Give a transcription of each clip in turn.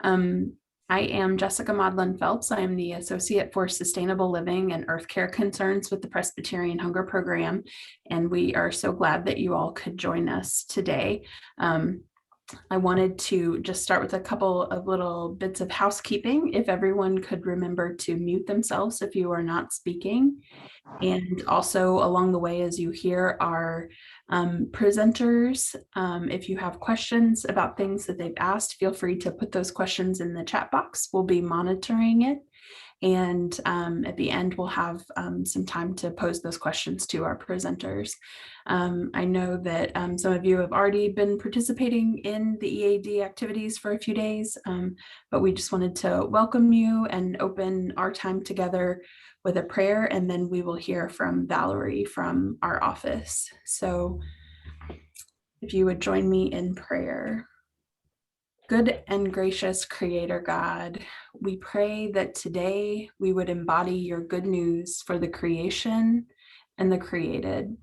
Um, I am Jessica Maudlin Phelps. I am the Associate for Sustainable Living and Earth Care Concerns with the Presbyterian Hunger Program, and we are so glad that you all could join us today. I wanted to just start with a couple of little bits of housekeeping. If everyone could remember to mute themselves if you are not speaking. And also along the way, as you hear our presenters, if you have questions about things that they've asked, feel free to put those questions in the chat box. We'll be monitoring it. And at the end, we'll have some time to pose those questions to our presenters. I know that some of you have already been participating in the EAD activities for a few days, but we just wanted to welcome you and open our time together with a prayer, and then we will hear from Valerie from our office. So if you would join me in prayer. Good and gracious Creator God, we pray that today we would embody your good news for the creation and the created.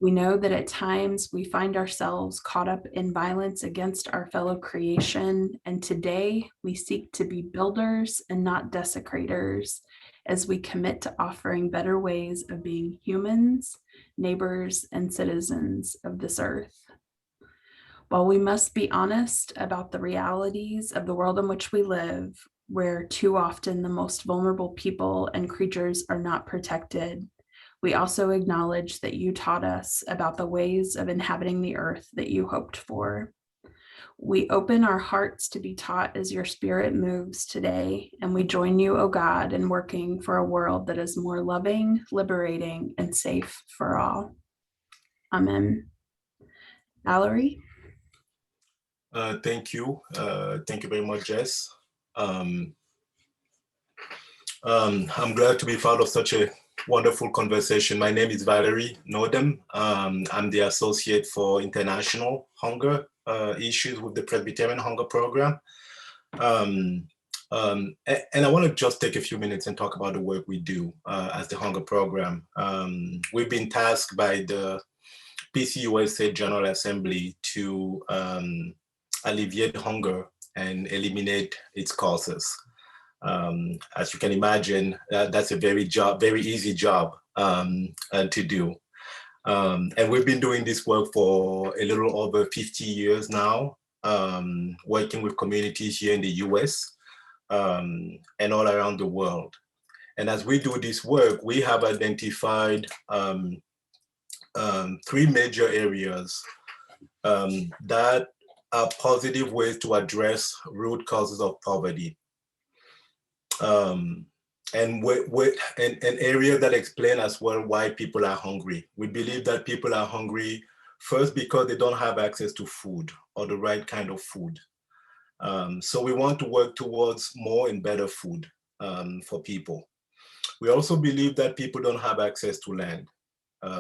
We know that at times we find ourselves caught up in violence against our fellow creation, and today we seek to be builders and not desecrators as we commit to offering better ways of being humans, neighbors, and citizens of this earth. While we must be honest about the realities of the world in which we live, where too often the most vulnerable people and creatures are not protected, we also acknowledge that you taught us about the ways of inhabiting the earth that you hoped for. We open our hearts to be taught as your Spirit moves today, and we join you, O God, in working for a world that is more loving, liberating, and safe for all. Amen. Valerie? Thank you. Thank you very much, Jess. I'm glad to be part of such a wonderful conversation. My name is Valerie Nodem. I'm the Associate for International Hunger Issues with the Presbyterian Hunger Program. And I want to just take a few minutes and talk about the work we do as the Hunger Program. We've been tasked by the PCUSA General Assembly to alleviate hunger and eliminate its causes. As you can imagine, that's a very easy job to do. And we've been doing this work for a little over 50 years now, working with communities here in the US and all around the world. And as we do this work, we have identified 3 major areas that are positive ways to address root causes of poverty. And an area that explain as well why people are hungry. We believe that people are hungry first because they don't have access to food or the right kind of food. So we want to work towards more and better food for people. We also believe that people don't have access to land,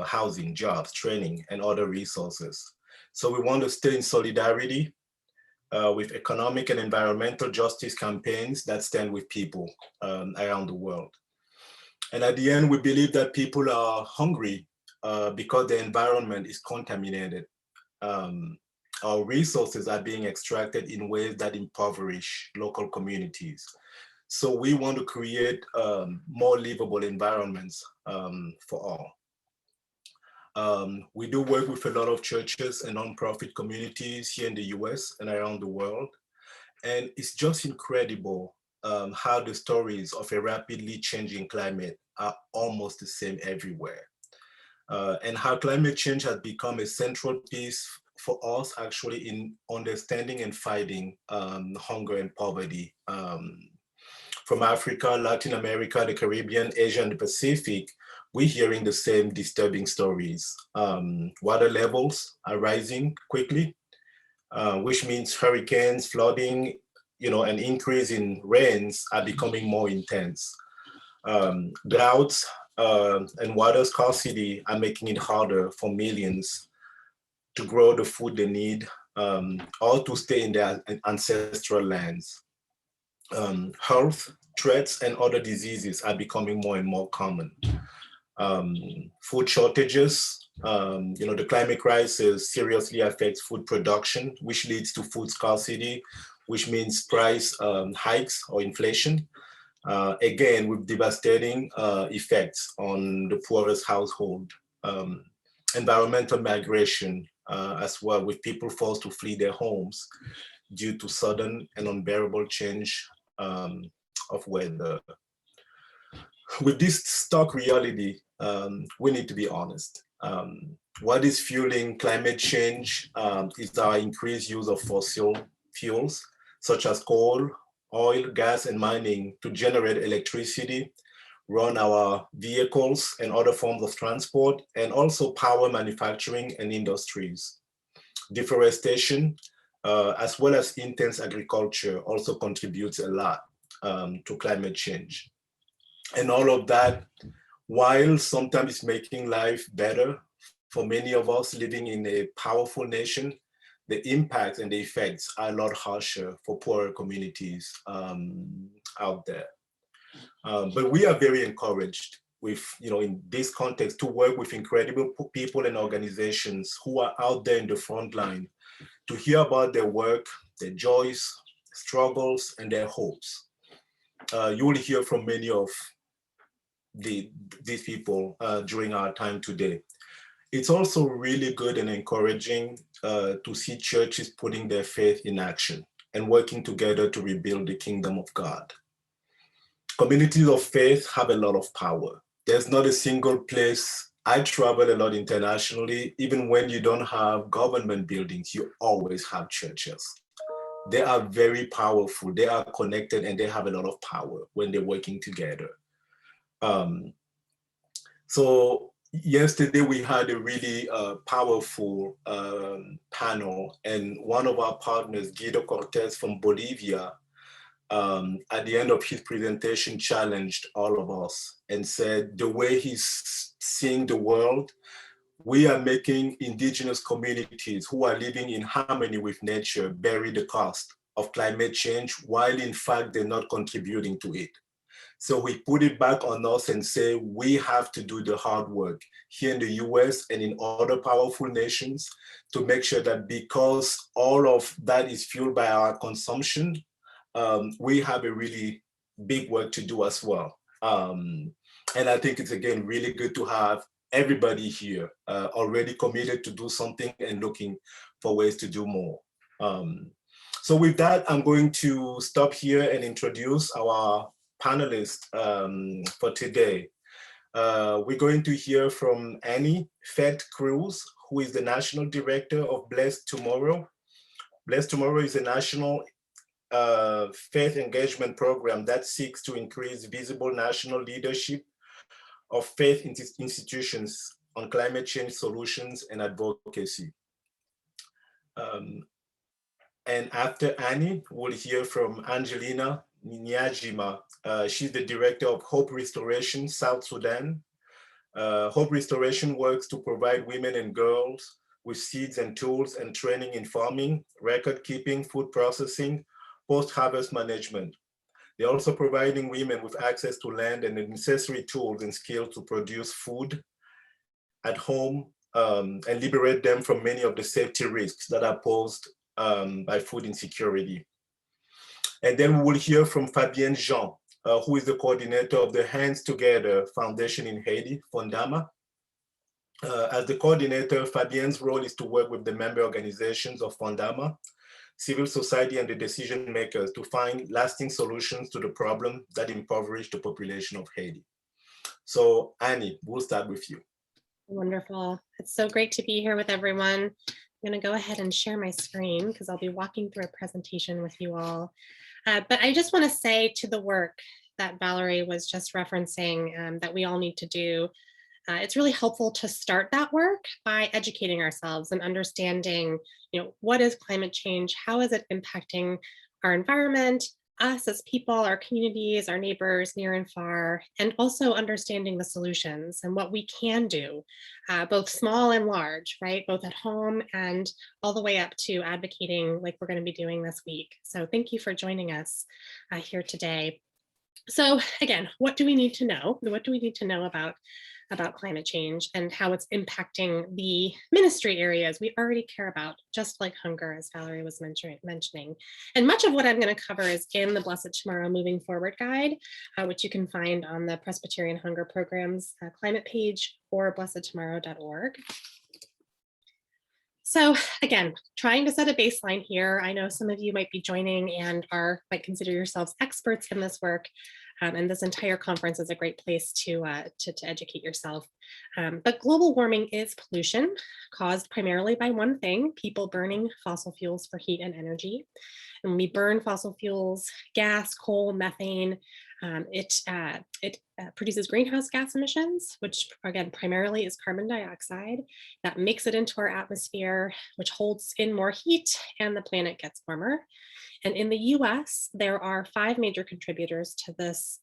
housing, jobs, training, and other resources. So we want to stay in solidarity with economic and environmental justice campaigns that stand with people around the world. And at the end, we believe that people are hungry because the environment is contaminated. Our resources are being extracted in ways that impoverish local communities. So we want to create more livable environments for all. We do work with a lot of churches and nonprofit communities here in the US and around the world. And it's just incredible how the stories of a rapidly changing climate are almost the same everywhere. And how climate change has become a central piece for us actually in understanding and fighting hunger and poverty. From Africa, Latin America, the Caribbean, Asia, and the Pacific, we're hearing the same disturbing stories. Water levels are rising quickly, which means hurricanes, flooding, an increase in rains are becoming more intense. Droughts and water scarcity are making it harder for millions to grow the food they need or to stay in their ancestral lands. Health threats and other diseases are becoming more and more common. Food shortages The climate crisis seriously affects food production, which leads to food scarcity, which means price hikes or inflation. Again, with devastating effects on the poorest household. Environmental migration as well, with people forced to flee their homes due to sudden and unbearable change of weather. With this stark reality, we need to be honest. What is fueling climate change is our increased use of fossil fuels, such as coal, oil, gas, and mining to generate electricity, run our vehicles and other forms of transport, and also power manufacturing and industries. Deforestation, as well as intense agriculture, also contributes a lot to climate change. And all of that, while sometimes making life better for many of us living in a powerful nation, the impacts and the effects are a lot harsher for poorer communities out there. But we are very encouraged with, in this context, to work with incredible people and organizations who are out there in the front line to hear about their work, their joys, struggles, and their hopes. You will hear from many of these people during our time today. It's also really good and encouraging to see churches putting their faith in action and working together to rebuild the kingdom of God. Communities of faith have a lot of power. There's not a single place. I travel a lot internationally. Even when you don't have government buildings, you always have churches. They are very powerful. They are connected and they have a lot of power when they're working together. So yesterday we had a really powerful panel, and one of our partners, Guido Cortez from Bolivia, at the end of his presentation challenged all of us and said the way he's seeing the world, we are making indigenous communities who are living in harmony with nature bear the cost of climate change, while in fact they're not contributing to it. So we put it back on us and say we have to do the hard work here in the US and in other powerful nations to make sure that, because all of that is fueled by our consumption, we have a really big work to do as well. And I think it's, again, really good to have everybody here already committed to do something and looking for ways to do more. So with that, I'm going to stop here and introduce our panelists for today. We're going to hear from Annie Fett-Cruz, who is the National Director of Blessed Tomorrow. Blessed Tomorrow is a national faith engagement program that seeks to increase visible national leadership of faith institutions on climate change solutions and advocacy. And after Annie, we'll hear from Angelina Nyajima. She's the Director of Hope Restoration, South Sudan. Hope Restoration works to provide women and girls with seeds and tools and training in farming, record keeping, food processing, post-harvest management. They're also providing women with access to land and the necessary tools and skills to produce food at home and liberate them from many of the safety risks that are posed by food insecurity. And then we will hear from Fabienne Jean, who is the coordinator of the Hands Together Foundation in Haiti, Fondama. As the coordinator, Fabienne's role is to work with the member organizations of Fondama, civil society, and the decision makers to find lasting solutions to the problem that impoverish the population of Haiti. So Annie, we'll start with you. Wonderful. It's so great to be here with everyone. I'm going to go ahead and share my screen because I'll be walking through a presentation with you all. But I just want to say to the work that Valerie was just referencing that we all need to do, it's really helpful to start that work by educating ourselves and understanding, what is climate change? How is it impacting our environment, us as people, our communities, our neighbors near and far, and also understanding the solutions and what we can do, both small and large, right? Both at home and all the way up to advocating like we're going to be doing this week. So thank you for joining us here today. So again, what do we need to know? What do we need to know about about climate change and how it's impacting the ministry areas we already care about, just like hunger, as Valerie was mentioning. And much of what I'm going to cover is in the Blessed Tomorrow Moving Forward Guide, which you can find on the Presbyterian Hunger Program's climate page or blessedtomorrow.org. So again, trying to set a baseline here. I know some of you might be joining and might consider yourselves experts in this work. And this entire conference is a great place to educate yourself. But global warming is pollution caused primarily by one thing: people burning fossil fuels for heat and energy. And when we burn fossil fuels, gas, coal, methane, it produces greenhouse gas emissions, which again, primarily is carbon dioxide that makes it into our atmosphere, which holds in more heat, and the planet gets warmer. And in the US, there are 5 major contributors to this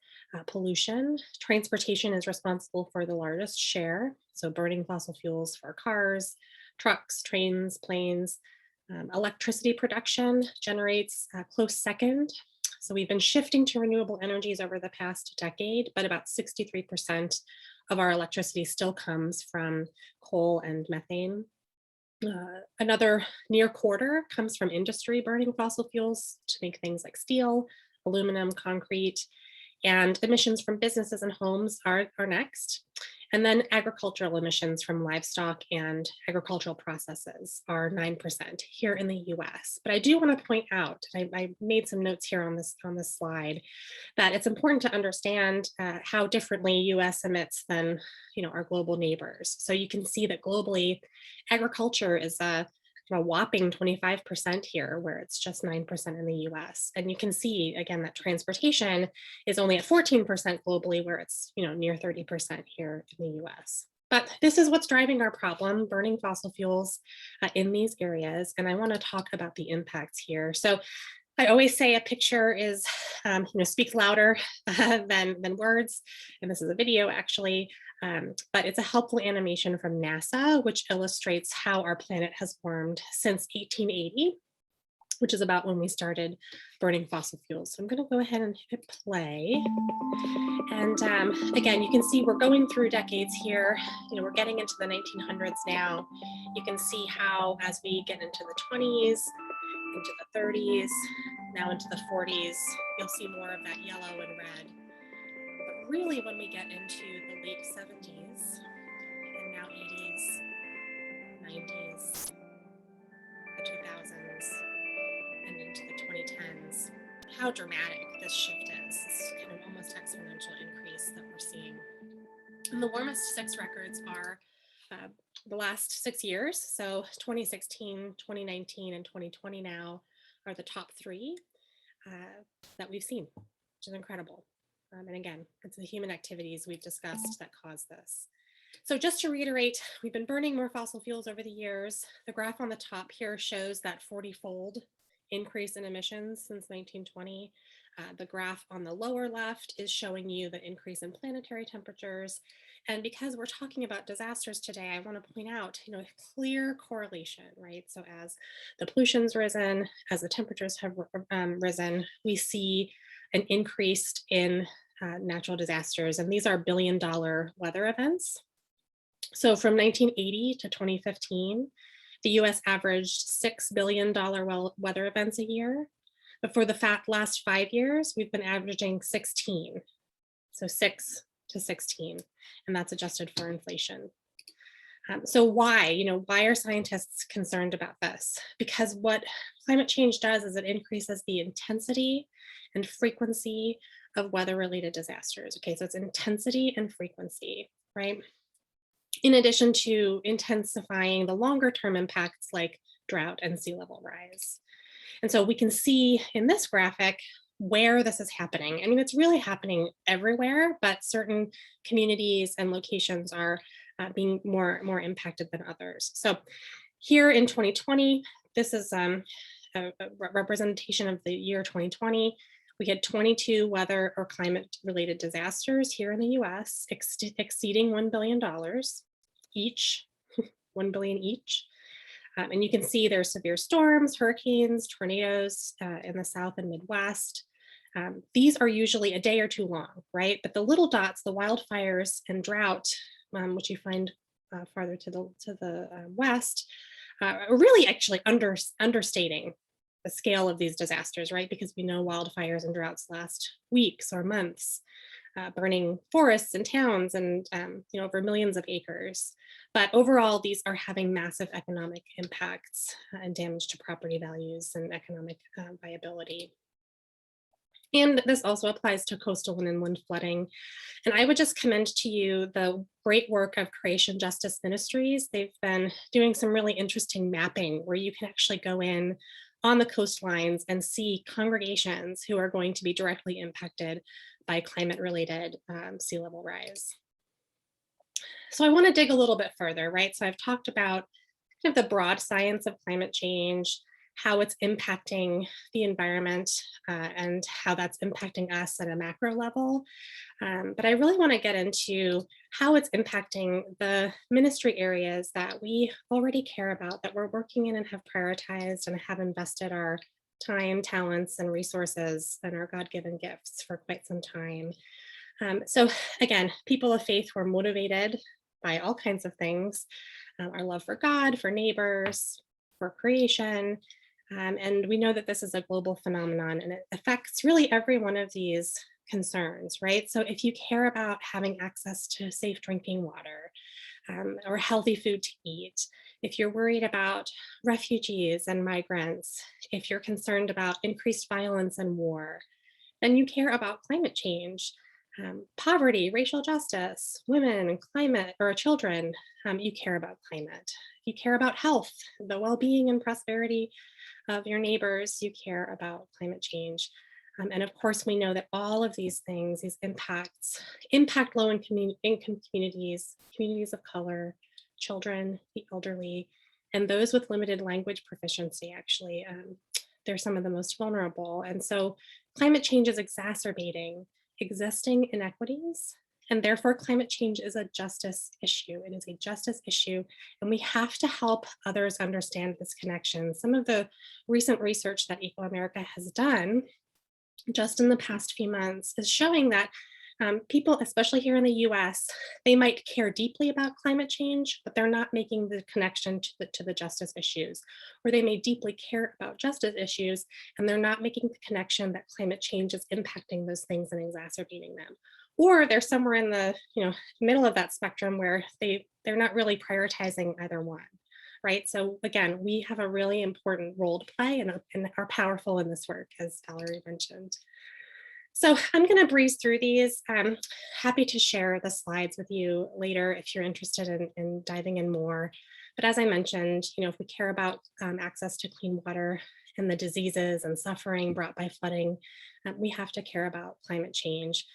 pollution. Transportation is responsible for the largest share. So burning fossil fuels for cars, trucks, trains, planes. Electricity production generates a close second. So we've been shifting to renewable energies over the past decade, but about 63% of our electricity still comes from coal and methane. Another near quarter comes from industry burning fossil fuels to make things like steel, aluminum, concrete, and emissions from businesses and homes are next. And then agricultural emissions from livestock and agricultural processes are 9% here in the US. But I do want to point out, I made some notes here on this slide, that it's important to understand how differently US emits than our global neighbors. So you can see that globally, agriculture is a whopping 25% here, where it's just 9% in the US. And you can see, again, that transportation is only at 14% globally, where it's near 30% here in the US. But this is what's driving our problem, burning fossil fuels in these areas. And I want to talk about the impacts here. So I always say a picture is, speaks louder than words. And this is a video, actually. But it's a helpful animation from NASA, which illustrates how our planet has warmed since 1880, which is about when we started burning fossil fuels. So I'm going to go ahead and hit play. And again, you can see we're going through decades here. We're getting into the 1900s now. You can see how as we get into the 20s, into the 30s, now into the 40s, you'll see more of that yellow and red. But really, when we get into the late 70s and now 80s, 90s, the 2000s, and into the 2010s, how dramatic this shift is. This kind of almost exponential increase that we're seeing. And the warmest 6 records are the last 6 years. So 2016, 2019, and 2020 now are the top 3 that we've seen, which is incredible. And again, it's the human activities we've discussed that cause this. So just to reiterate, we've been burning more fossil fuels over the years. The graph on the top here shows that 40-fold increase in emissions since 1920. The graph on the lower left is showing you the increase in planetary temperatures. And because we're talking about disasters today, I want to point out, a clear correlation, right? So as the pollution's risen, as the temperatures have risen, we see an increase in natural disasters. And these are billion-dollar weather events. So from 1980 to 2015, the US averaged $6 billion weather events a year. But for the last 5 years, we've been averaging 16. So 6 to 16, and that's adjusted for inflation. So why? Why are scientists concerned about this? Because what climate change does is it increases the intensity and frequency of weather-related disasters. Okay, so it's intensity and frequency, right? In addition to intensifying the longer-term impacts like drought and sea level rise. And so we can see in this graphic where this is happening. I mean, it's really happening everywhere, but certain communities and locations are being more impacted than others. So here in 2020, this is a representation of the year 2020. We had 22 weather or climate related disasters here in the US, exceeding $1 billion each, 1 billion each. And you can see there's severe storms, hurricanes, tornadoes in the South and Midwest. These are usually a day or two long, right? But the little dots, the wildfires and drought, which you find farther to the west, are really actually understating the scale of these disasters, right? Because we know wildfires and droughts last weeks or months, burning forests and towns and over millions of acres. But overall, these are having massive economic impacts and damage to property values and economic viability. And this also applies to coastal and inland flooding. And I would just commend to you the great work of Creation Justice Ministries. They've been doing some really interesting mapping where you can actually go in on the coastlines and see congregations who are going to be directly impacted by climate-related sea level rise. So I want to dig a little bit further, right? So I've talked about kind of the broad science of climate change, how it's impacting the environment and how that's impacting us at a macro level. But I really want to get into how it's impacting the ministry areas that we already care about, that we're working in and have prioritized and have invested our time, talents, and resources and our God-given gifts for quite some time. So again, people of faith were motivated by all kinds of things, our love for God, for neighbors, for creation. And we know that this is a global phenomenon and it affects really every one of these concerns, right? So if you care about having access to safe drinking water or healthy food to eat, if you're worried about refugees and migrants, if you're concerned about increased violence and war, then you care about climate change, poverty, racial justice, women, climate, or children, you care about climate. If you care about health, the well-being and prosperity of your neighbors, you care about climate change. And of course, we know that all of these things, these impacts, impact low-income communities, communities of color, children, the elderly, and those with limited language proficiency, actually. They're some of the most vulnerable. And so climate change is exacerbating existing inequities, and therefore climate change is a justice issue. It is a justice issue, and we have to help others understand this connection. Some of the recent research that Equal America has done just in the past few months is showing that people, especially here in the US, they might care deeply about climate change, but they're not making the connection to the justice issues. Or they may deeply care about justice issues, and they're not making the connection that climate change is impacting those things and exacerbating them. Or they're somewhere in the middle of that spectrum where they're not really prioritizing either one. Right. So again, we have a really important role to play and are powerful in this work, as Valerie mentioned. So I'm going to breeze through these. I'm happy to share the slides with you later if you're interested in diving in more. But as I mentioned, if we care about access to clean water and the diseases and suffering brought by flooding, we have to care about climate change.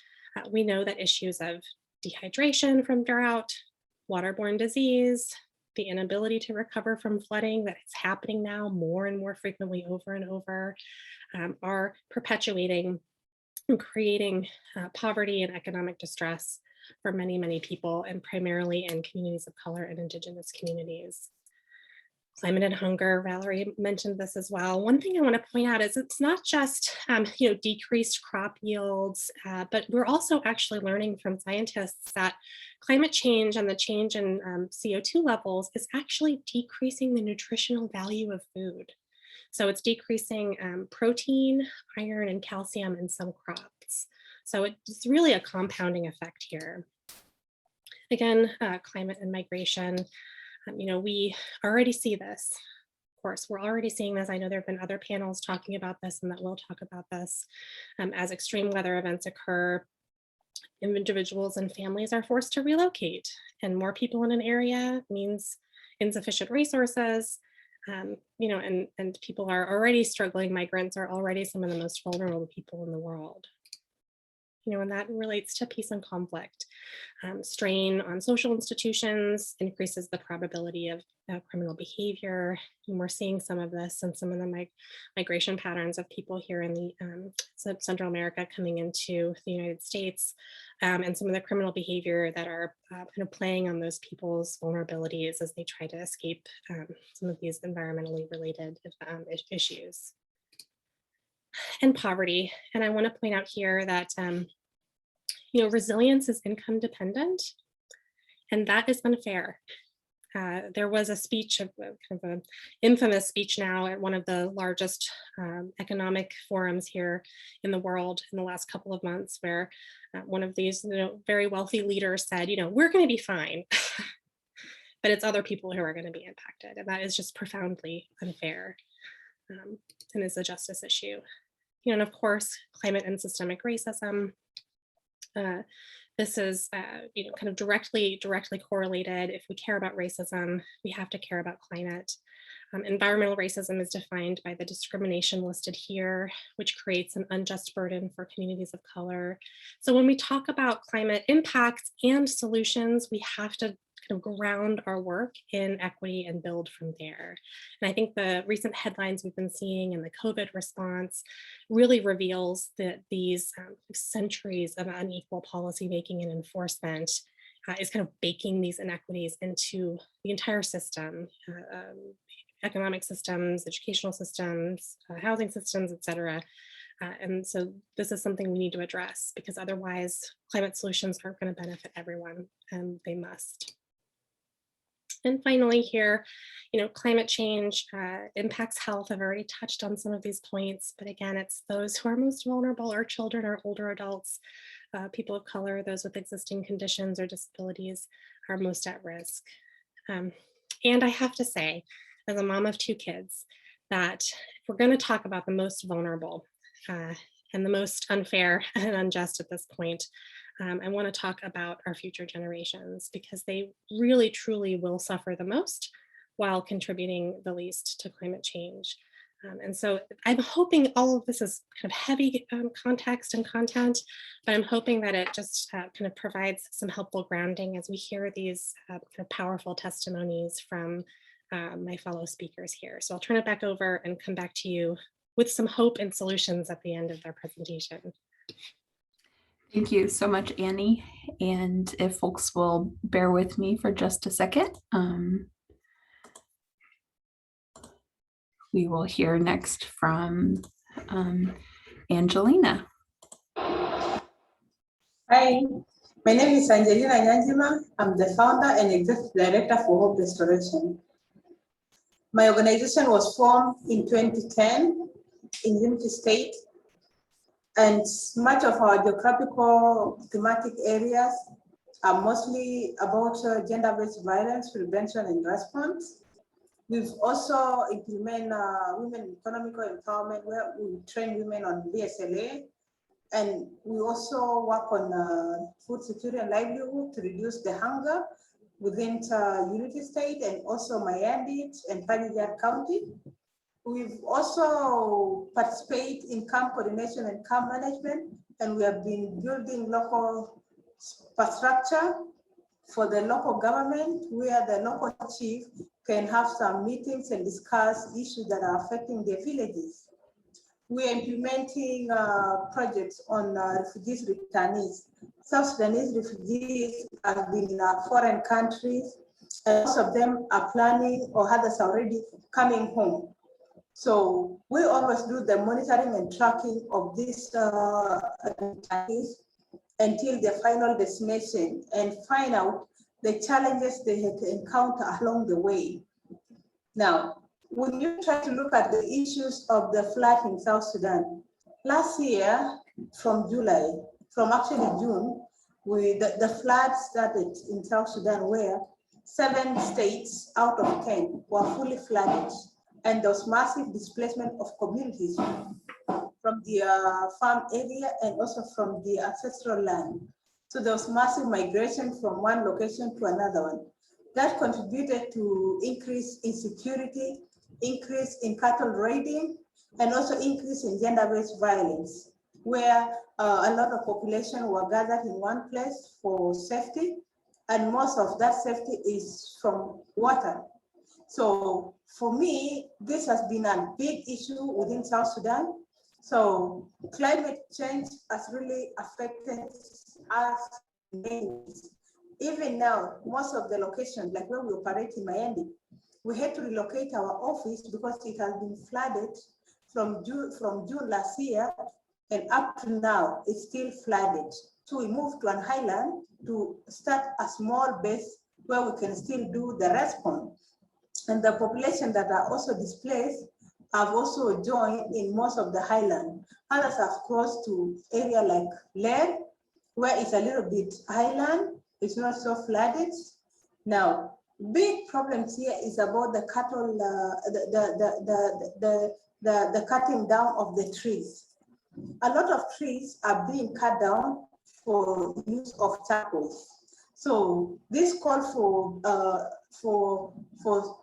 We know that issues of dehydration from drought, waterborne disease, the inability to recover from flooding that is happening now more and more frequently over and over are perpetuating and creating poverty and economic distress for many, many people, and primarily in communities of color and Indigenous communities. Climate and hunger, Valerie mentioned this as well. One thing I want to point out is it's not just decreased crop yields, but we're also actually learning from scientists that climate change and the change in CO2 levels is actually decreasing the nutritional value of food. So it's decreasing protein, iron, and calcium in some crops. So it's really a compounding effect here. Again, climate and migration. We already see this. Of course, we're already seeing this. I know there have been other panels talking about this and that will talk about this. As extreme weather events occur, individuals and families are forced to relocate, and more people in an area means insufficient resources. And people are already struggling. Migrants are already some of the most vulnerable people in the world. And that relates to peace and conflict. Strain on social institutions increases the probability of criminal behavior. And we're seeing some of this and some of the migration patterns of people here in the Central America coming into the United States, and some of the criminal behavior that are kind of playing on those people's vulnerabilities as they try to escape some of these environmentally related issues. And poverty. And I want to point out here that resilience is income dependent. And that is unfair. There was a speech, kind of an infamous speech now at one of the largest economic forums here in the world in the last couple of months, where one of these very wealthy leaders said, we're going to be fine, but it's other people who are going to be impacted. And that is just profoundly unfair and is a justice issue. And of course, climate and systemic racism. This is, kind of directly correlated. If we care about racism, we have to care about climate. Environmental racism is defined by the discrimination listed here, which creates an unjust burden for communities of color. So when we talk about climate impacts and solutions, we have to kind of ground our work in equity and build from there. And I think the recent headlines we've been seeing in the COVID response really reveals that these centuries of unequal policymaking and enforcement is kind of baking these inequities into the entire system, economic systems, educational systems, housing systems, et cetera. And so this is something we need to address, because otherwise climate solutions aren't going to benefit everyone, and they must. And finally here, climate change impacts health. I've already touched on some of these points, but again, it's those who are most vulnerable, our children, our older adults, people of color, those with existing conditions or disabilities are most at risk. And I have to say, as a mom of 2 kids, that if we're going to talk about the most vulnerable and the most unfair and unjust at this point, I want to talk about our future generations, because they really, truly will suffer the most while contributing the least to climate change. And so I'm hoping all of this is kind of heavy context and content, but I'm hoping that it just kind of provides some helpful grounding as we hear these kind of powerful testimonies from my fellow speakers here. So I'll turn it back over and come back to you with some hope and solutions at the end of their presentation. Thank you so much, Annie. And if folks will bear with me for just a second, we will hear next from Angelina. Hi, my name is Angelina Nyanjima. I'm the founder and executive director for Hope Restoration. My organization was formed in 2010 in Unity State, and much of our geographical thematic areas are mostly about gender-based violence prevention and response. We've also implemented women economical empowerment, where we train women on BSLA, and we also work on food security and livelihood to reduce the hunger within Unity State and also Miami and Pajajat County. We've also participated in camp coordination and camp management, and we have been building local infrastructure for the local government, where the local chief can have some meetings and discuss issues that are affecting their villages. We are implementing projects on refugees, returnees. South Sudanese refugees have been in foreign countries, and most of them are planning, or others are already coming home. So we always do the monitoring and tracking of these returnees until the final destination, and find out the challenges they had to encounter along the way. Now, when you try to look at the issues of the flood in South Sudan, last year from June, the flood started in South Sudan, where 7 states out of 10 were fully flooded, and there was massive displacement of communities from the farm area and also from the ancestral land. So there was massive migration from one location to another one. That contributed to increased insecurity, increase in cattle raiding, and also increase in gender-based violence, where a lot of population were gathered in one place for safety, and most of that safety is from water. So for me, this has been a big issue within South Sudan. So climate change has really affected us in many ways. Even now, most of the locations, like when we operate in Miami, we had to relocate our office because it has been flooded from June last year, and up to now, it's still flooded. So we moved to an highland to start a small base where we can still do the response. And the population that are also displaced have also joined in most of the highland. Others have crossed to area like Leg, where it's a little bit highland, it's not so flooded. Now, big problems here is about the cattle, the cutting down of the trees. A lot of trees are being cut down for use of charcoal. So this call for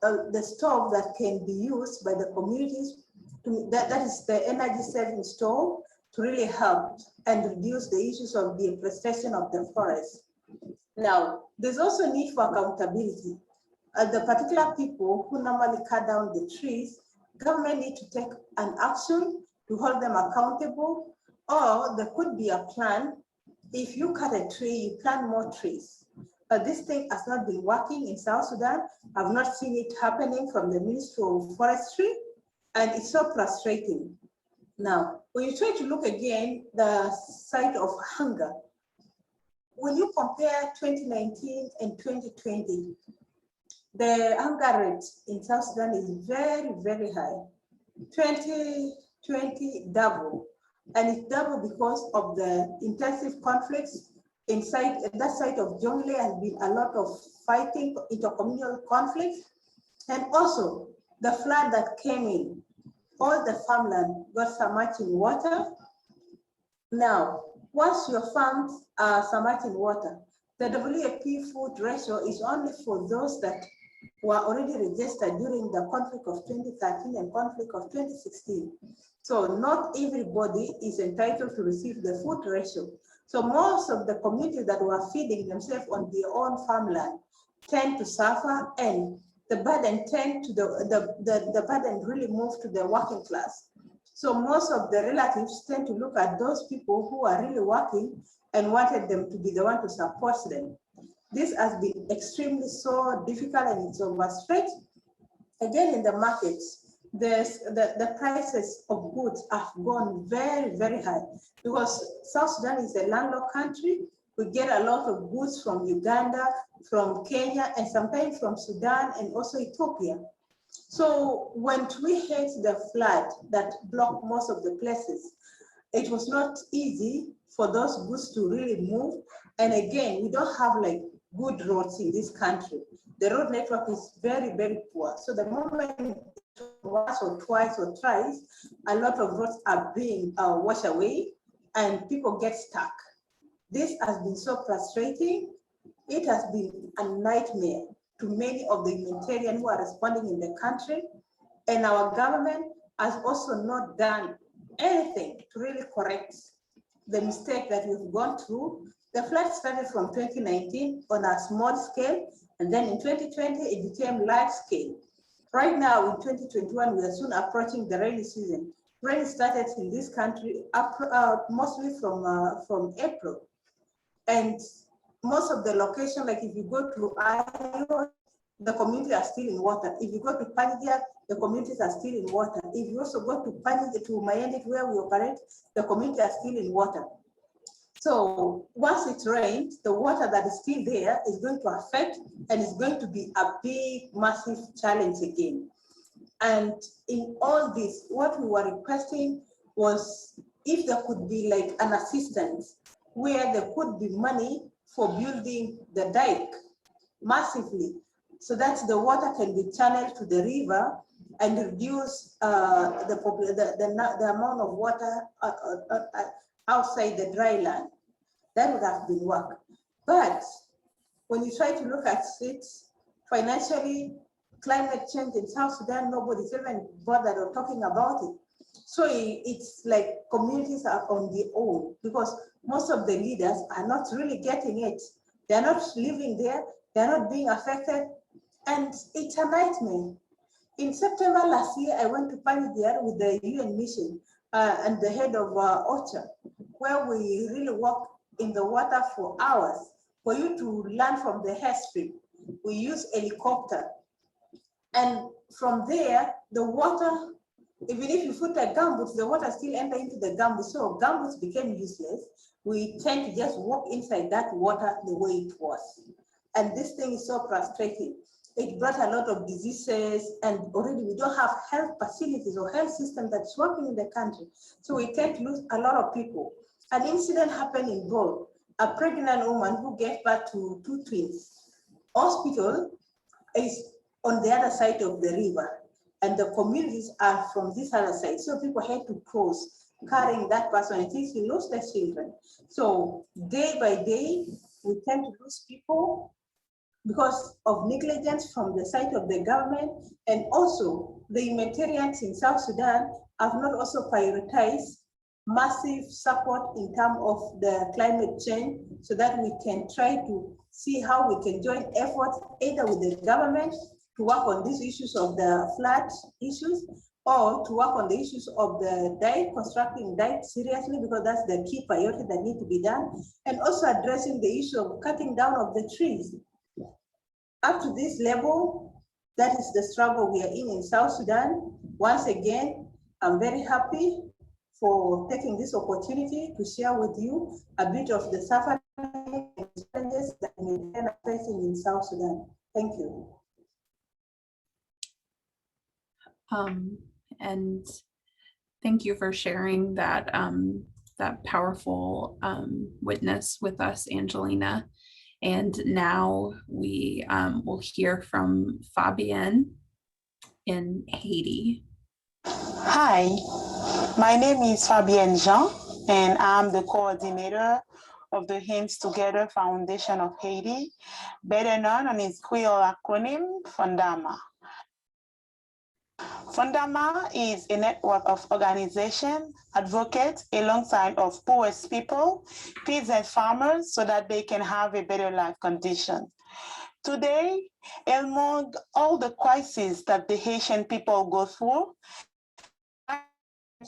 the stove that can be used by the communities, that is the energy saving stove, to really help and reduce the issues of the deforestation of the forest. Now, there's also need for accountability. The particular people who normally cut down the trees, government need to take an action to hold them accountable, or there could be a plan. If you cut a tree, you plant more trees. But this thing has not been working in South Sudan. I've not seen it happening from the Ministry of Forestry, and it's so frustrating. Now, when you try to look again, the side of hunger, when you compare 2019 and 2020, the hunger rate in South Sudan is very, very high. 2020 double, and it's double because of the intensive conflicts inside that side of Jonglei. Has been a lot of fighting, intercommunal conflicts, and also the flood that came in. All the farmland got submerged in water. Now, once your farms are submerged in water, the WFP food ratio is only for those that were already registered during the conflict of 2013 and conflict of 2016. So not everybody is entitled to receive the food ratio. So most of the communities that were feeding themselves on their own farmland tend to suffer, and the burden tend to the burden really moved to the working class. So most of the relatives tend to look at those people who are really working and wanted them to be the one to support them. This has been extremely so difficult, and it's overstretched. Again, in the markets, the prices of goods have gone very, very high, because South Sudan is a landlocked country. We get a lot of goods from Uganda, from Kenya, and sometimes from Sudan and also Ethiopia. So when we had the flood that blocked most of the places, it was not easy for those goods to really move. And again, we don't have like good roads in this country. The road network is very, very poor. So the moment once or twice or thrice, a lot of roads are being washed away and people get stuck. This has been so frustrating. It has been a nightmare to many of the humanitarians who are responding in the country. And our government has also not done anything to really correct the mistake that we've gone through. The flood started from 2019 on a small scale, and then in 2020, it became large scale. Right now, in 2021, we are soon approaching the rainy season. Rain started in this country mostly from April. And most of the location, like if you go to Iowa, the communities are still in water. If you go to Panigia, the communities are still in water. If you also go to Panigia, to Mayendit, where we operate, the communities are still in water. So once it rains, the water that is still there is going to affect, and it's going to be a big, massive challenge again. And in all this, what we were requesting was if there could be like an assistance where there could be money for building the dike massively, so that the water can be channeled to the river and reduce the amount of water outside the dry land. That would have been work. But when you try to look at it financially, climate change in South Sudan, nobody's even bothered or talking about it. So it's like communities are on their own, because most of the leaders are not really getting it. They're not living there, they're not being affected, and it's a nightmare. In September last year, I went to Panidia with the UN mission and the head of OCHA, where we really worked in the water for hours. For you to land from the airstrip, we use helicopter. And from there, the water Even if you put a gumboots, the water still enter into the gumboots. So gumboots became useless. We tend to just walk inside that water the way it was. And this thing is so frustrating. It brought a lot of diseases, and already we don't have health facilities or health system that's working in the country. So we tend to lose a lot of people. An incident happened in Bol, a pregnant woman who gave birth to 2 twins. Hospital is on the other side of the river, and the communities are from this other side. So people had to cross carrying that person until she lost their children. So day by day, we tend to lose people because of negligence from the side of the government, and also the humanitarians in South Sudan have not also prioritized massive support in terms of the climate change, so that we can try to see how we can join efforts either with the government to work on these issues of the flood issues, or to work on the issues of the diet, constructing diet seriously, because that's the key priority that need to be done, and also addressing the issue of cutting down of the trees. Up to this level, that is the struggle we are in South Sudan. Once again, I'm very happy for taking this opportunity to share with you a bit of the suffering and challenges that we are facing in South Sudan. Thank you. And thank you for sharing that, that powerful witness with us, Angelina. And now we will hear from Fabienne in Haiti. Hi, my name is Fabienne Jean, and I'm the coordinator of the Hands Together Foundation of Haiti, better known on its Creole acronym, FONDAMA. FONDAMA is a network of organizations, advocates alongside of poorest people, peasant farmers, so that they can have a better life condition. Today, among all the crises that the Haitian people go through,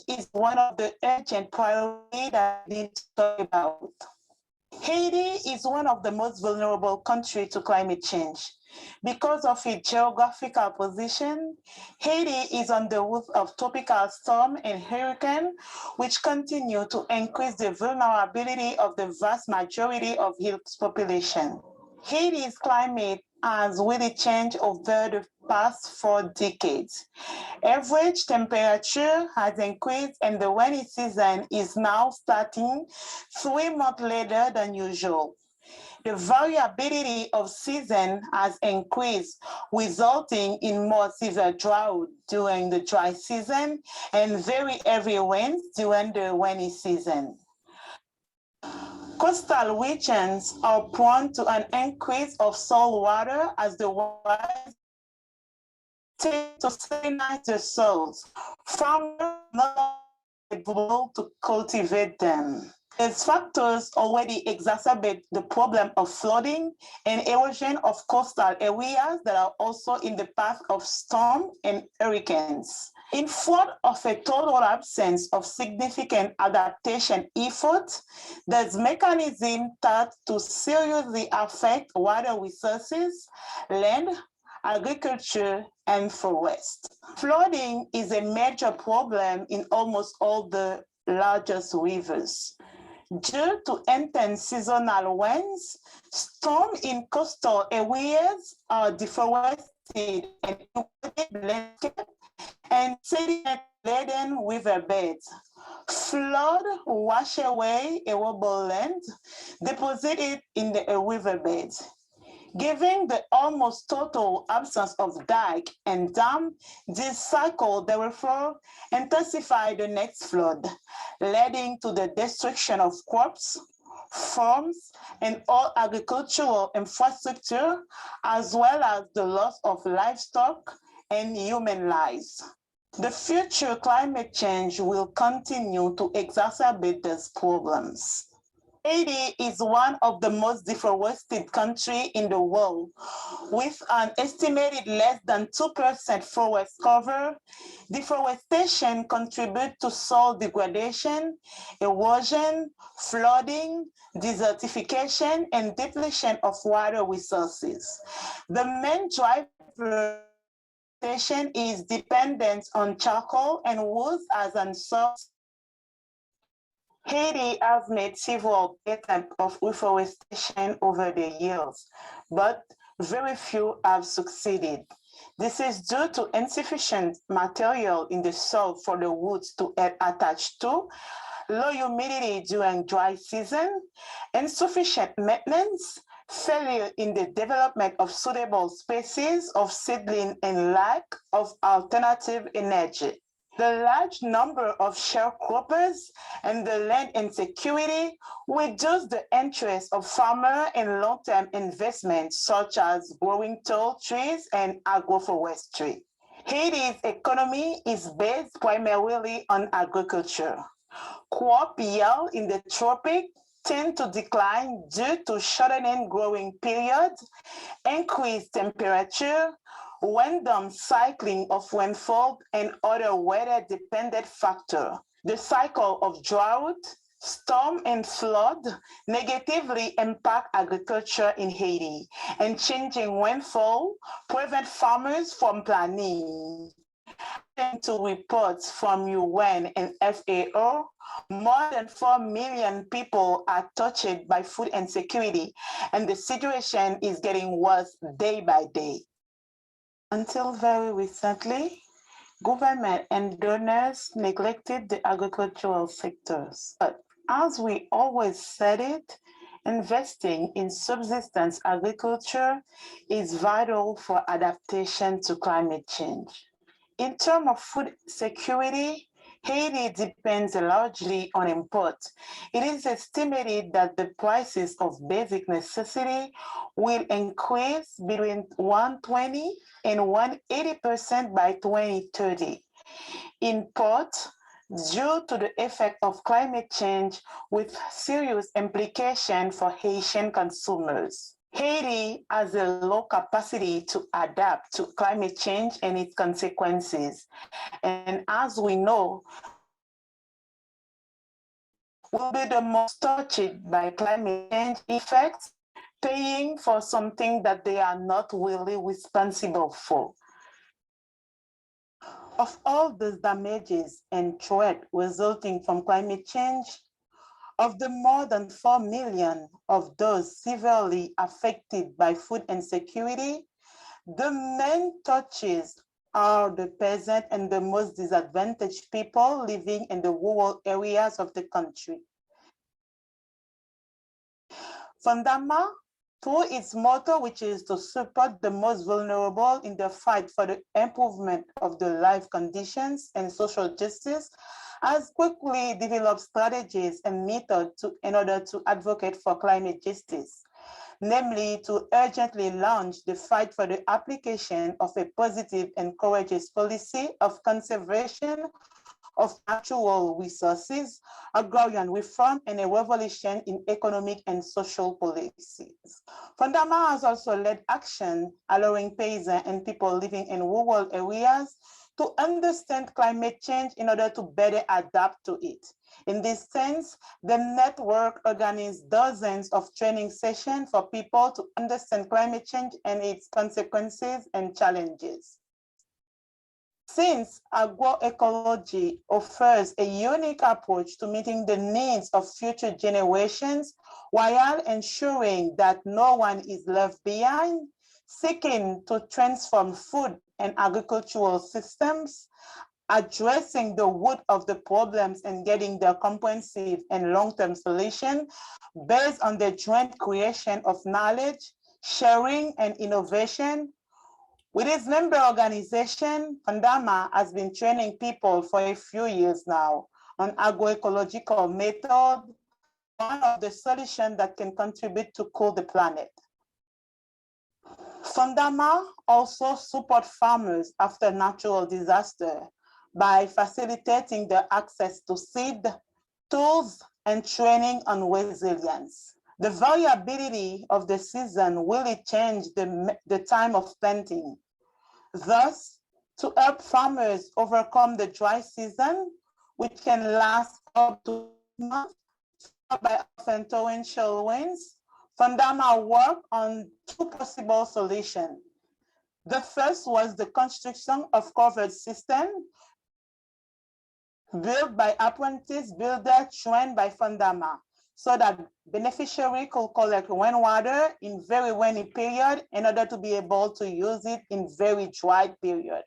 is one of the urgent priorities that we need to talk about. Haiti is one of the most vulnerable countries to climate change. Because of its geographical position, Haiti is on the route of tropical storm and hurricane, which continue to increase the vulnerability of the vast majority of its population. Haiti's climate has really changed over the past 4 decades. Average temperature has increased, and the rainy season is now starting 3 months later than usual. The variability of season has increased, resulting in more severe drought during the dry season and very heavy rains during the rainy season. Coastal regions are prone to an increase of salt water as the rise tend to salinize the soils. Farmers are not able to cultivate them. These factors already exacerbate the problem of flooding and erosion of coastal areas that are also in the path of storm and hurricanes. In front of a total absence of significant adaptation efforts, there's mechanisms that to seriously affect water resources, land, agriculture, and forest. Flooding is a major problem in almost all the largest rivers. Due to intense seasonal winds, storms in coastal areas are deforested and landscape and sediment-laden riverbeds. Flood wash away arable land deposited in the riverbeds. Given the almost total absence of dike and dam, this cycle therefore intensified the next flood, leading to the destruction of crops, farms, and all agricultural infrastructure, as well as the loss of livestock and human lives. The future climate change will continue to exacerbate these problems. Haiti is one of the most deforested countries in the world, with an estimated less than 2% forest cover. Deforestation contributes to soil degradation, erosion, flooding, desertification, and depletion of water resources. The main driver Reforestation is dependent on charcoal and wood as a source. Haiti has made several attempts of reforestation over the years, but very few have succeeded. This is due to insufficient material in the soil for the roots to attach to, low humidity during dry season, insufficient maintenance, failure in the development of suitable species of seedling, and lack of alternative energy. The large number of sharecroppers and the land insecurity reduce the interest of farmers in long-term investments such as growing tall trees and agroforestry. Haiti's economy is based primarily on agriculture. Crop yield in the tropics tend to decline due to shortening growing periods, increased temperature, random cycling of rainfall, and other weather-dependent factors. The cycle of drought, storm, and flood negatively impact agriculture in Haiti, and changing rainfall prevent farmers from planning. According to reports from UN and FAO, more than 4 million people are touched by food insecurity, and the situation is getting worse day by day. Until very recently, government and donors neglected the agricultural sectors. But as we always said it, investing in subsistence agriculture is vital for adaptation to climate change. In terms of food security, Haiti depends largely on imports. It is estimated that the prices of basic necessity will increase between 120 and 180% by 2030. Imports, due to the effect of climate change with serious implications for Haitian consumers. Haiti has a low capacity to adapt to climate change and its consequences. And as we know, will be the most touched by climate change effects, paying for something that they are not really responsible for. Of all the damages and threat resulting from climate change, of the more than 4 million of those severely affected by food insecurity, the main touches are the peasant and the most disadvantaged people living in the rural areas of the country. Fundama, through its motto, which is to support the most vulnerable in the fight for the improvement of their life conditions and social justice, has quickly developed strategies and methods in order to advocate for climate justice, namely to urgently launch the fight for the application of a positive and courageous policy of conservation of natural resources, agrarian reform, and a revolution in economic and social policies. Fundama has also led action allowing peasants and people living in rural areas to understand climate change in order to better adapt to it. In this sense, the network organized dozens of training sessions for people to understand climate change and its consequences and challenges. Since agroecology offers a unique approach to meeting the needs of future generations while ensuring that no one is left behind, seeking to transform food and agricultural systems, addressing the root of the problems and getting the comprehensive and long-term solution based on the joint creation of knowledge, sharing, and innovation. With its member organization, Fundama has been training people for a few years now on agroecological method, one of the solutions that can contribute to cool the planet. Fundama also support farmers after natural disaster by facilitating their access to seed, tools, and training on resilience. The variability of the season really changed the time of planting. Thus, to help farmers overcome the dry season, which can last up to months, by often torrential winds, Fundama worked on two possible solutions. The first was the construction of covered system built by apprentice builder trained by Fundama, so that beneficiary could collect rainwater in very rainy period in order to be able to use it in very dry period.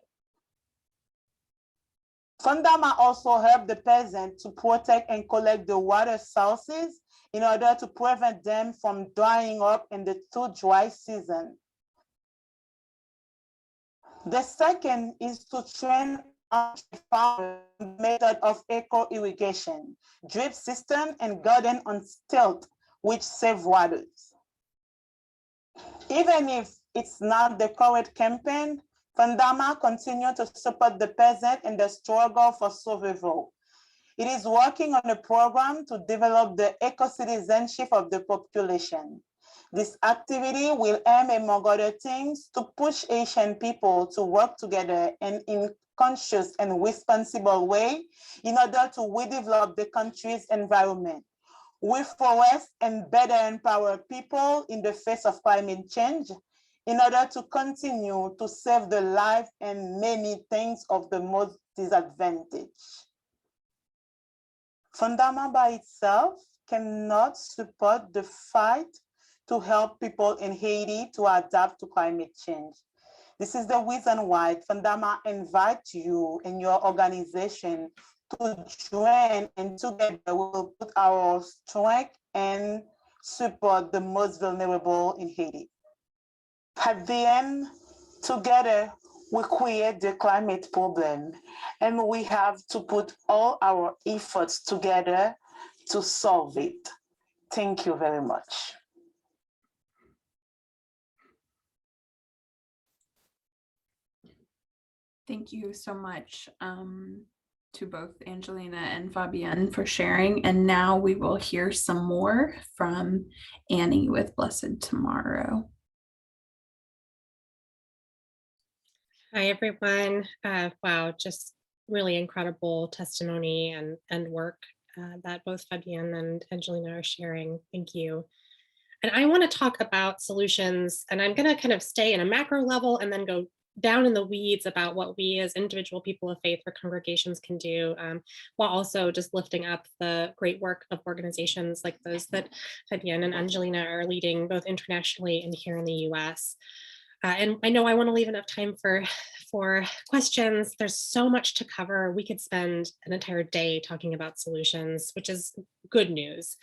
Fundama also helped the peasant to protect and collect the water sources in order to prevent them from drying up in the too dry season. The second is to train farmers method of eco-irrigation, drip system, and garden on stilts, which save waters. Even if it's not the current campaign, Fundama continues to support the peasant in the struggle for survival. It is working on a program to develop the eco-citizenship of the population. This activity will aim, among other things, to push Asian people to work together and in conscious and responsible way in order to redevelop the country's environment, reforest and better empower people in the face of climate change in order to continue to save the life and many things of the most disadvantaged. Fundama by itself cannot support the fight to help people in Haiti to adapt to climate change. This is the reason why Fundama invites you and your organization to join, and together we will put our strength and support the most vulnerable in Haiti. At the end, together, we create the climate problem, and we have to put all our efforts together to solve it. Thank you very much. Thank you so much to both Angelina and Fabienne for sharing. And now we will hear some more from Annie with Blessed Tomorrow. Hi, everyone. Wow, just really incredible testimony and work that both Fabienne and Angelina are sharing. Thank you. And I want to talk about solutions, and I'm going to kind of stay in a macro level and then go down in the weeds about what we as individual people of faith or congregations can do, while also just lifting up the great work of organizations like those that Fabienne and Angelina are leading both internationally and here in the US. And I know I want to leave enough time for questions. There's so much to cover. We could spend an entire day talking about solutions, which is good news.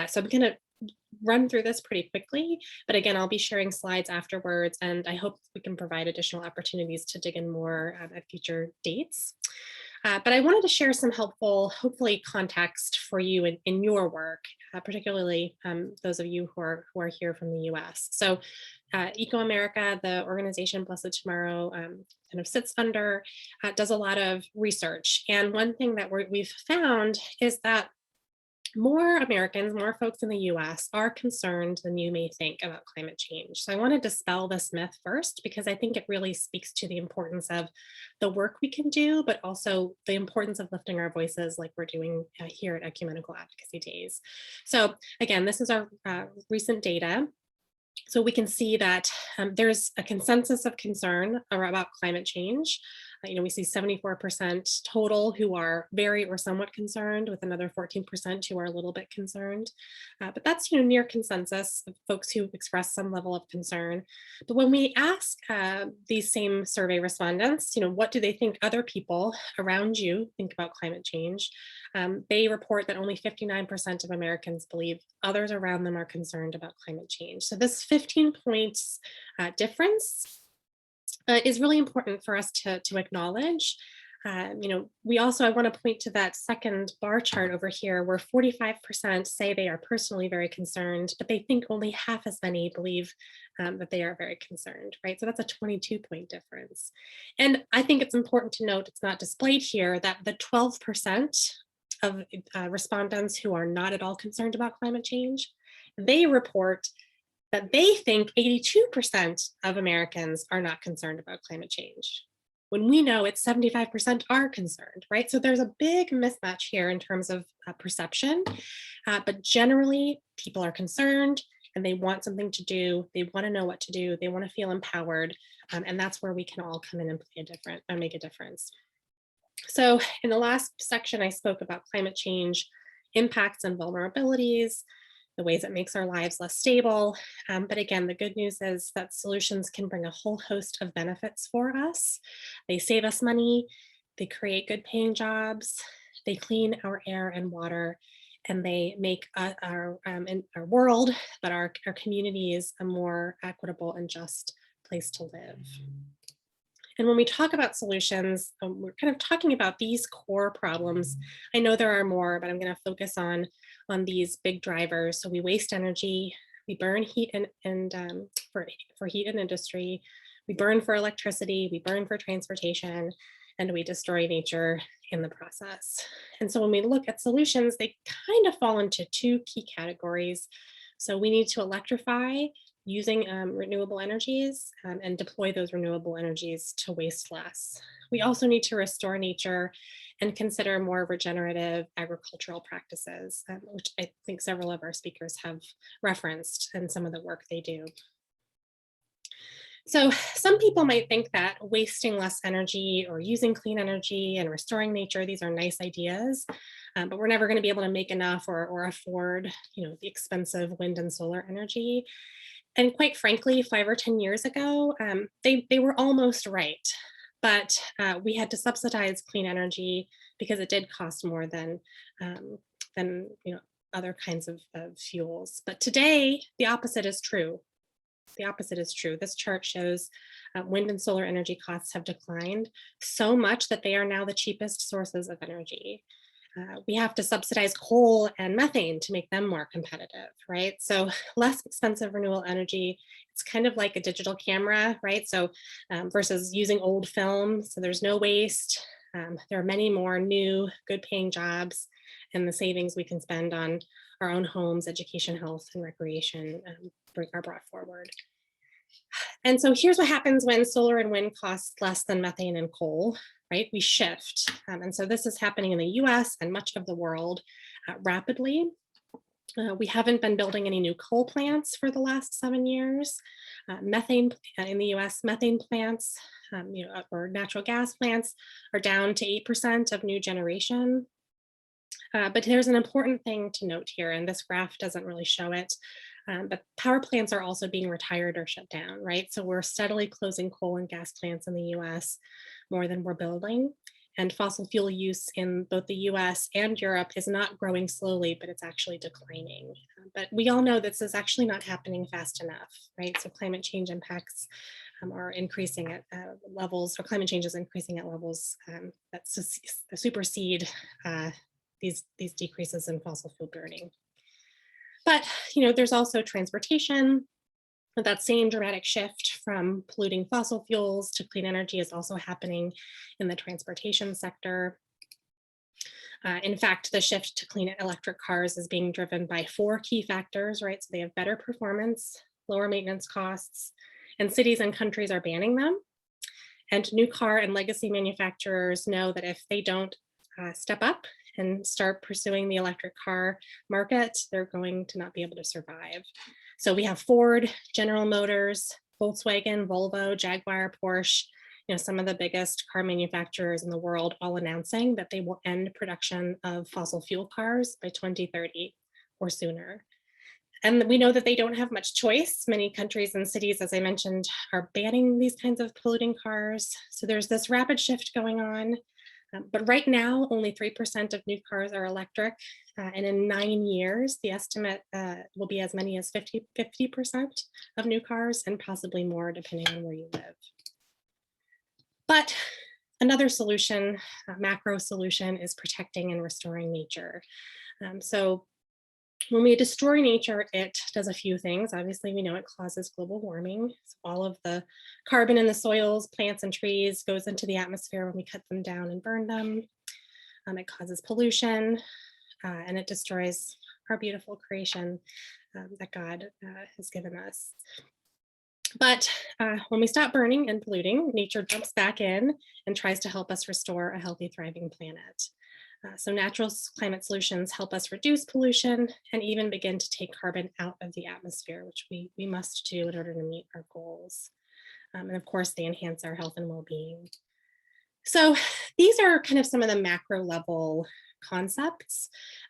So I'm going to run through this pretty quickly, but again, I'll be sharing slides afterwards, and I hope we can provide additional opportunities to dig in more at future dates. But I wanted to share some helpful, hopefully, context for you in your work, particularly those of you who are here from the US. So Eco America, the organization Blessed Tomorrow kind of sits under, does a lot of research. And one thing that we've found is that more Americans, more folks in the US are concerned than you may think about climate change. So I want to dispel this myth first, because I think it really speaks to the importance of the work we can do, but also the importance of lifting our voices like we're doing here at Ecumenical Advocacy Days. So again, this is our recent data. So we can see that there's a consensus of concern about climate change. We see 74% total who are very or somewhat concerned, with another 14% who are a little bit concerned. But that's near consensus of folks who express some level of concern. But when we ask these same survey respondents, what do they think other people around you think about climate change? They report that only 59% of Americans believe others around them are concerned about climate change. So this 15 points difference is really important for us to acknowledge. We also, I want to point to that second bar chart over here, where 45% say they are personally very concerned, but they think only half as many believe that they are very concerned, right? So that's a 22-point difference. And I think it's important to note, it's not displayed here, that the 12% of respondents who are not at all concerned about climate change, they report that they think 82% of Americans are not concerned about climate change, when we know it's 75% are concerned, right? So there's a big mismatch here in terms of perception, but generally people are concerned, and they want something to do. They want to know what to do. They want to feel empowered. And that's where we can all come in and make a difference. So in the last section, I spoke about climate change impacts and vulnerabilities, the ways it makes our lives less stable. But again, the good news is that solutions can bring a whole host of benefits for us. They save us money, they create good paying jobs, they clean our air and water, and they make our world, but our communities, a more equitable and just place to live. And when we talk about solutions, we're kind of talking about these core problems. I know there are more, but I'm going to focus on these big drivers. So we waste energy, we burn heat for heat and industry, we burn for electricity, we burn for transportation, and we destroy nature in the process. And so when we look at solutions, they kind of fall into two key categories. So we need to electrify using renewable energies and deploy those renewable energies to waste less. We also need to restore nature and consider more regenerative agricultural practices, which I think several of our speakers have referenced in some of the work they do. So some people might think that wasting less energy or using clean energy and restoring nature, these are nice ideas, but we're never going to be able to make enough or afford, the expensive wind and solar energy. And quite frankly, 5 or 10 years ago, they were almost right, but we had to subsidize clean energy because it did cost more than other kinds of fuels. But today, the opposite is true. The opposite is true. This chart shows wind and solar energy costs have declined so much that they are now the cheapest sources of energy. We have to subsidize coal and methane to make them more competitive, right? So less expensive renewable energy, it's kind of like a digital camera, right? So versus using old film, so there's no waste. There are many more new, good paying jobs, and the savings we can spend on our own homes, education, health, and recreation are brought forward. And so here's what happens when solar and wind costs less than methane and coal, right? We shift. And so this is happening in the US and much of the world rapidly. We haven't been building any new coal plants for the last 7 years. Methane in the US, methane plants or natural gas plants are down to 8% of new generation. But there's an important thing to note here, and this graph doesn't really show it, but power plants are also being retired or shut down, right? So we're steadily closing coal and gas plants in the US more than we're building. And fossil fuel use in both the US and Europe is not growing slowly, but it's actually declining. But we all know this is actually not happening fast enough, right? So climate change impacts are increasing at levels, or climate change is increasing at levels that supersede these decreases in fossil fuel burning. But there's also transportation. That same dramatic shift from polluting fossil fuels to clean energy is also happening in the transportation sector. In fact, the shift to clean electric cars is being driven by 4 key factors, right? So they have better performance, lower maintenance costs, and cities and countries are banning them. And new car and legacy manufacturers know that if they don't step up and start pursuing the electric car market, they're going to not be able to survive. So we have Ford, General Motors, Volkswagen, Volvo, Jaguar, Porsche, some of the biggest car manufacturers in the world all announcing that they will end production of fossil fuel cars by 2030 or sooner. And we know that they don't have much choice. Many countries and cities, as I mentioned, are banning these kinds of polluting cars. So there's this rapid shift going on. But right now, only 3% of new cars are electric. And in 9 years, the estimate will be as many as 50% of new cars, and possibly more depending on where you live. But another solution, a macro solution, is protecting and restoring nature. So when we destroy nature, it does a few things. Obviously, we know it causes global warming. So all of the carbon in the soils, plants, and trees goes into the atmosphere when we cut them down and burn them. It causes pollution, and it destroys our beautiful creation that God has given us. But when we stop burning and polluting, nature jumps back in and tries to help us restore a healthy, thriving planet. So natural climate solutions help us reduce pollution and even begin to take carbon out of the atmosphere, which we must do in order to meet our goals. And of course, they enhance our health and well-being. So these are kind of some of the macro level concepts.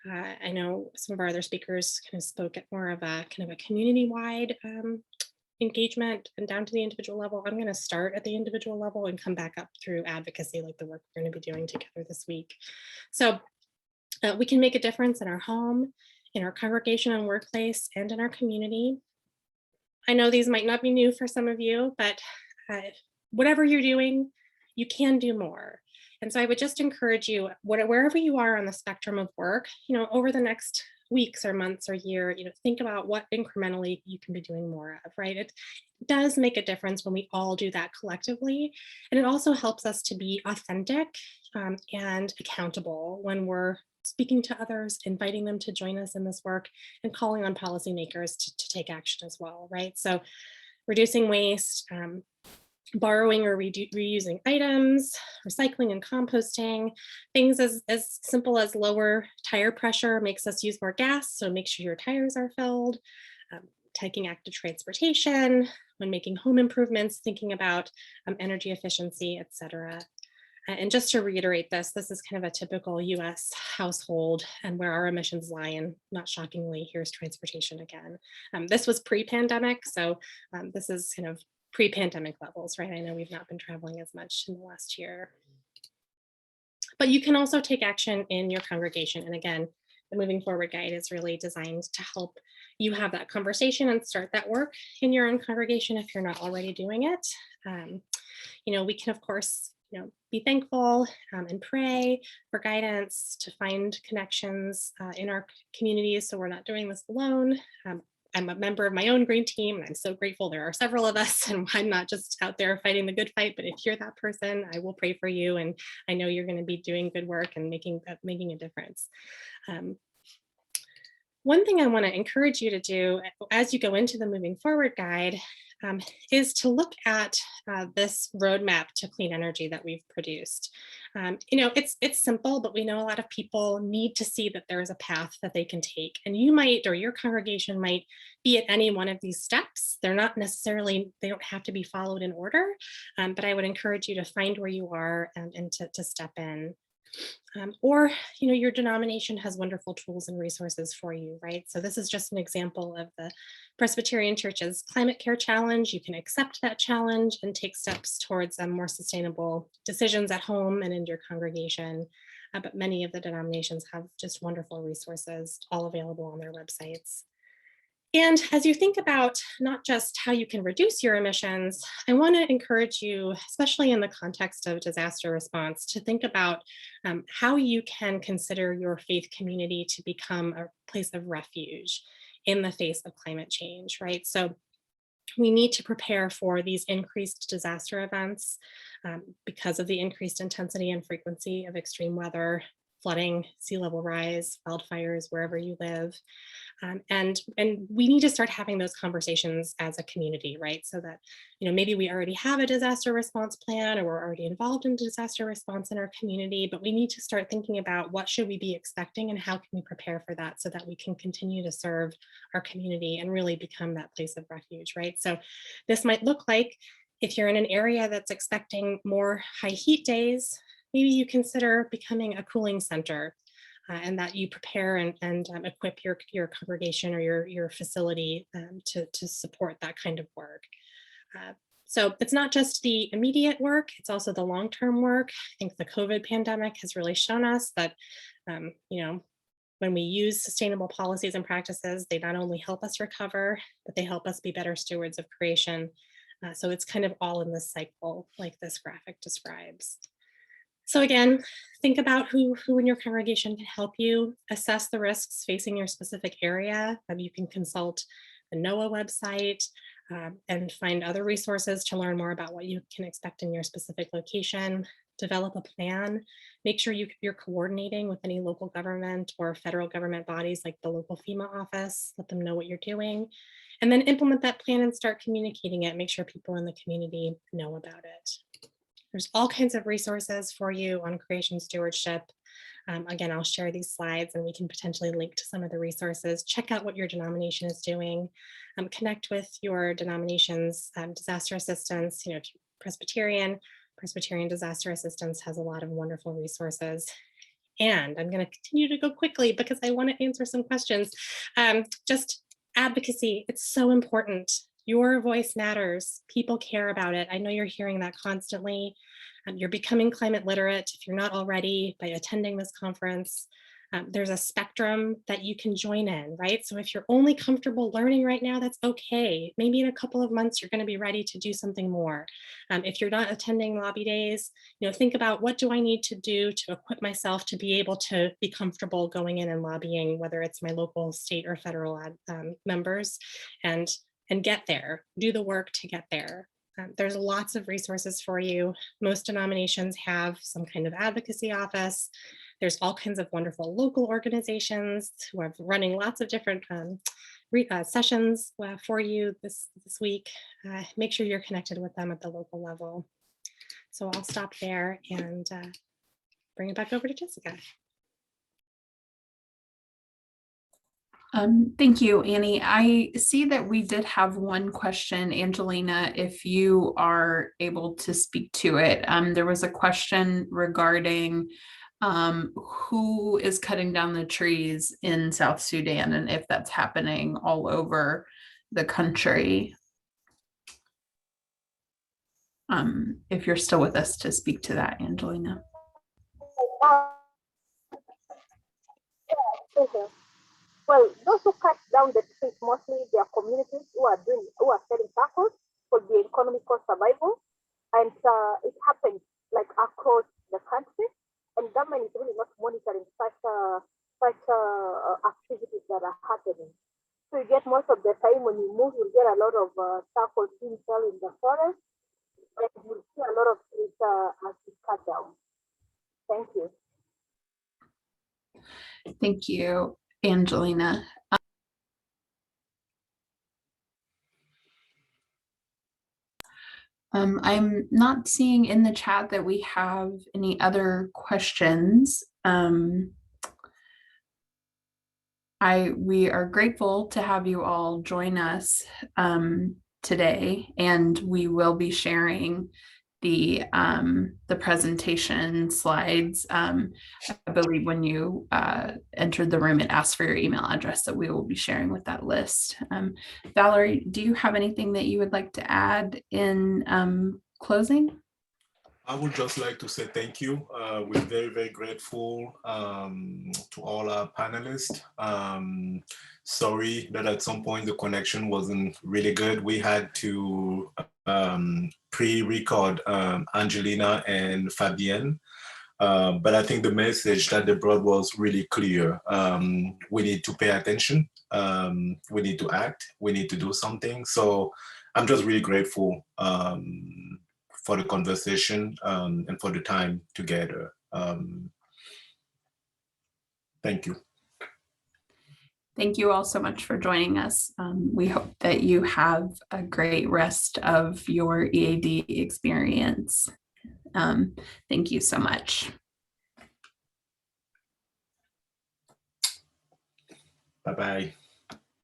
I know some of our other speakers kind of spoke at more of a kind of a community-wide engagement and down to the individual level. I'm going to start at the individual level and come back up through advocacy, like the work we're going to be doing together this week. So we can make a difference in our home, in our congregation and workplace, and in our community. I know these might not be new for some of you, but whatever you're doing, you can do more. And so I would just encourage you, wherever you are on the spectrum of work, over the next weeks or months or year, think about what incrementally you can be doing more of, right? It does make a difference when we all do that collectively. And it also helps us to be authentic and accountable when we're speaking to others, inviting them to join us in this work, and calling on policymakers to take action as well, right? So reducing waste, borrowing or reusing items, recycling and composting, things as simple as lower tire pressure makes us use more gas, so make sure your tires are filled, taking active transportation, when making home improvements, thinking about energy efficiency, etc. And just to reiterate this is kind of a typical US household and where our emissions lie, and not shockingly, here's transportation again. This was pre-pandemic, so this is kind of pre-pandemic levels, right? I know we've not been traveling as much in the last year. But you can also take action in your congregation. And again, the Moving Forward Guide is really designed to help you have that conversation and start that work in your own congregation if you're not already doing it. We can, of course, be thankful and pray for guidance to find connections in our communities so we're not doing this alone. I'm a member of my own green team, and I'm so grateful there are several of us, and I'm not just out there fighting the good fight, but if you're that person, I will pray for you, and I know you're going to be doing good work and making a difference. One thing I want to encourage you to do as you go into the Moving Forward Guide is to look at this roadmap to clean energy that we've produced. It's simple, but we know a lot of people need to see that there is a path that they can take, and you might, or your congregation might be at any one of these steps. They're not necessarily, they don't have to be followed in order, but I would encourage you to find where you are and to step in. Or your denomination has wonderful tools and resources for you, right? So this is just an example of the Presbyterian Church's Climate Care Challenge. You can accept that challenge and take steps towards more sustainable decisions at home and in your congregation. But many of the denominations have just wonderful resources, all available on their websites. And as you think about not just how you can reduce your emissions, I want to encourage you, especially in the context of disaster response, to think about how you can consider your faith community to become a place of refuge in the face of climate change, right? So we need to prepare for these increased disaster events because of the increased intensity and frequency of extreme weather, flooding, sea level rise, wildfires, wherever you live. And we need to start having those conversations as a community, right? So that, maybe we already have a disaster response plan, or we're already involved in disaster response in our community, but we need to start thinking about what should we be expecting and how can we prepare for that so that we can continue to serve our community and really become that place of refuge, right? So this might look like, if you're in an area that's expecting more high heat days, maybe you consider becoming a cooling center and that you prepare and equip your congregation or your facility to support that kind of work. So it's not just the immediate work, it's also the long-term work. I think the COVID pandemic has really shown us that, when we use sustainable policies and practices, they not only help us recover, but they help us be better stewards of creation. So it's kind of all in this cycle, like this graphic describes. So again, think about who in your congregation can help you, assess the risks facing your specific area. You can consult the NOAA website and find other resources to learn more about what you can expect in your specific location. Develop a plan. Make sure you're coordinating with any local government or federal government bodies like the local FEMA office. Let them know what you're doing. And then implement that plan and start communicating it. Make sure people in the community know about it. There's all kinds of resources for you on creation stewardship. Again, I'll share these slides and we can potentially link to some of the resources. Check out what your denomination is doing. Connect with your denomination's disaster assistance, Presbyterian Disaster Assistance has a lot of wonderful resources. And I'm going to continue to go quickly because I want to answer some questions. Just advocacy, it's so important. Your voice matters. People care about it. I know you're hearing that constantly. You're becoming climate literate if you're not already by attending this conference. There's a spectrum that you can join in, right? So if you're only comfortable learning right now, that's okay. Maybe in a couple of months, you're going to be ready to do something more. If you're not attending lobby days, think about what do I need to do to equip myself to be able to be comfortable going in and lobbying, whether it's my local, state, or federal members, and get there, do the work to get there. There's lots of resources for you. Most denominations have some kind of advocacy office. There's all kinds of wonderful local organizations who are running lots of different sessions for you this week. Make sure you're connected with them at the local level. So I'll stop there and bring it back over to Jessica. Thank you, Annie. I see that we did have one question, Angelina, if you are able to speak to it. There was a question regarding who is cutting down the trees in South Sudan and if that's happening all over the country. If you're still with us to speak to that, Angelina. Well, those who cut down the trees, mostly they are communities who are selling tackles for the economical survival. And it happens like across the country, and government is really not monitoring such activities that are happening. So you get most of the time when you move, you get a lot of tackles being sold in the forest, and you see a lot of trees as cut down. Thank you. Thank you, Angelina. I'm not seeing in the chat that we have any other questions. We are grateful to have you all join us today, and we will be sharing the presentation slides. I believe when you entered the room, it asked for your email address that we will be sharing with that list. Valerie, do you have anything that you would like to add in closing? I would just like to say thank you. We're very, very grateful to all our panelists. Sorry that at some point the connection wasn't really good. We had to pre-record Angelina and Fabienne. But I think the message that they brought was really clear. We need to pay attention. We need to act. We need to do something. So I'm just really grateful for the conversation and for the time together. Thank you. Thank you all so much for joining us. We hope that you have a great rest of your EAD experience. Thank you so much. Bye-bye.